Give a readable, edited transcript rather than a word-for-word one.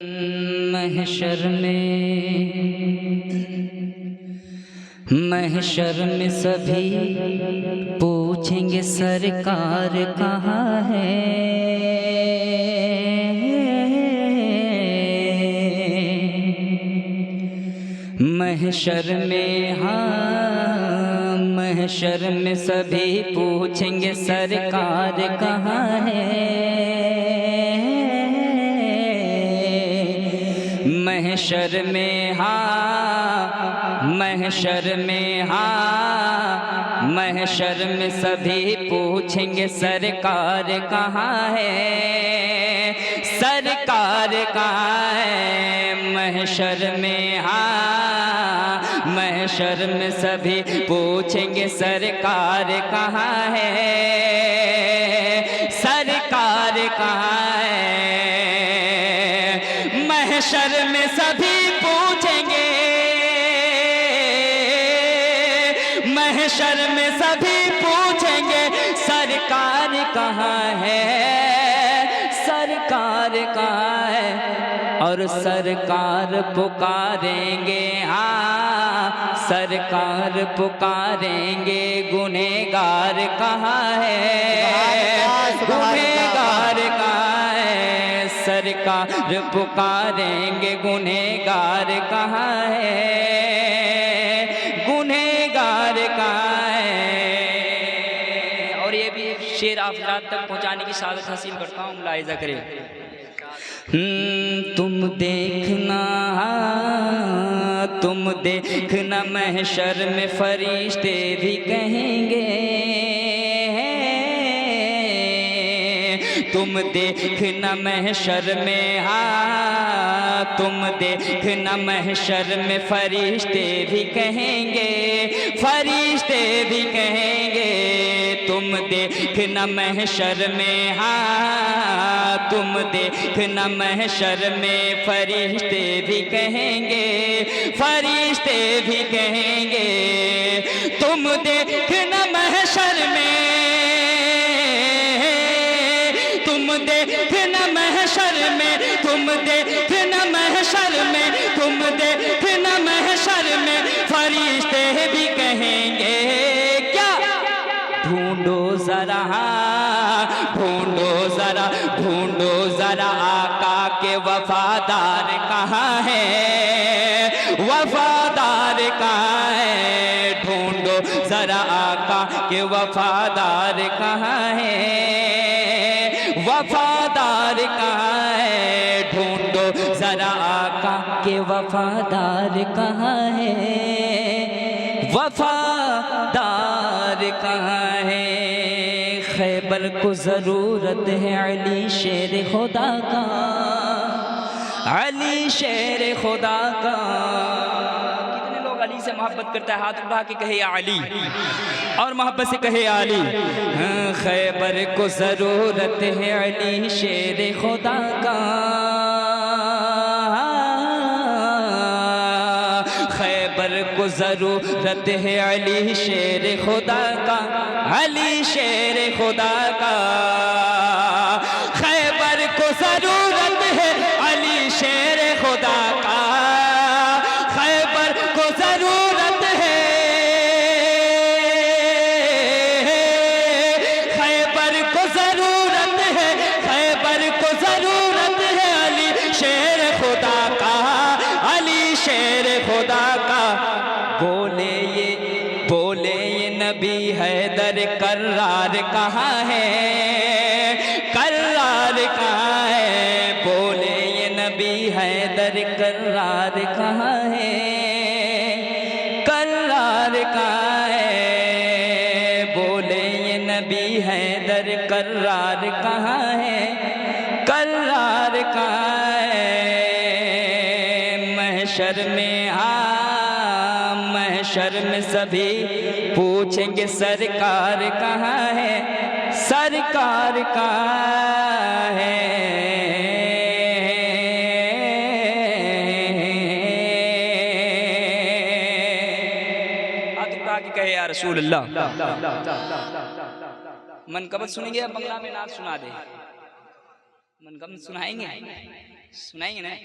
महशर में सभी पूछेंगे सरकार कहाँ है। महशर में महशर में सभी पूछेंगे सरकार कहाँ है। महशर में महशर में महशर में सभी पूछेंगे सरकार कहाँ है। सरकार कहाँ है। महशर में महशर में सभी पूछेंगे सरकार कहाँ है। सरकार कहाँ है। महशर में सभी पूछेंगे। महशर में सभी पूछेंगे सरकार कहाँ है। सरकार कहाँ है। और सरकार पुकारेंगे सरकार पुकारेंगे गुनहगार कहाँ है। गुनहगार कहाँ है। सरकार पुकारेंगे गुनहगार कहाँ है। गुनहगार कहाँ है। और ये भी शेर आप रात तक पहुँचाने की सादत हासिल करता हूँ, मुलाहिजा करें। तुम देखना महशर में फरिश्ते भी कहेंगे। तुम देखना महशर में तुम देखना महशर में फरिश्ते भी कहेंगे। फरिश्ते भी कहेंगे। तुम देखना महशर में तुम देखना महशर में फरिश्ते भी कहेंगे। फरिश्ते भी कहेंगे। तुम देखना महशर में तुम देखना महशर में तुम देखना महशर में तुम देखना महशर में फरिश्ते भी कहेंगे। क्या ढूंढो जरा ढूंढो जरा ढूंढो जरा आका के वफादार कहाँ है। वफादार कहाँ है। ढूंढो जरा आका के वफादार कहाँ है। वफादार कहाँ है। ढूंढो जरा आका के वफादार कहाँ है। वफादार कहाँ है। खैबर को जरूरत है अली शेर खुदा का। अली शेर खुदा का। कितने लोग अली से मोहब्बत करता है, हाथ उठा के कहे या अली, और मोहब्बत से कहे या अली। खैबर को जरूरत है अली शेर खुदा का। खैबर को जरूरत है अली शेर खुदा का। अली शेर खुदा का। खैबर को जरूरत है अली शेर खुदा का। खैबर को जरूरत है। खैबर को जरूरत है। खैबर को जरूरत है अली शेर खुदा का। अली शेर खुदा का। बोले ये नबी हैदर कर्रार कहाँ है। कर्रार कहाँ है। बोले ये नबी हैदर कर्रार कहाँ है। कर्रार कहाँ है। बोले ये नबी हैदर कर्रार कहाँ है। कर्रार कहाँ है। महशर में महशर में सभी पूछेंगे सरकार कहाँ है। सरकार कहाँ है। कहे या रसूल अल्लाह। मनकबत सुनेंगे या बंगला में नात सुना दे। मनकबत सुनाएंगे। सुनाएंगे ना।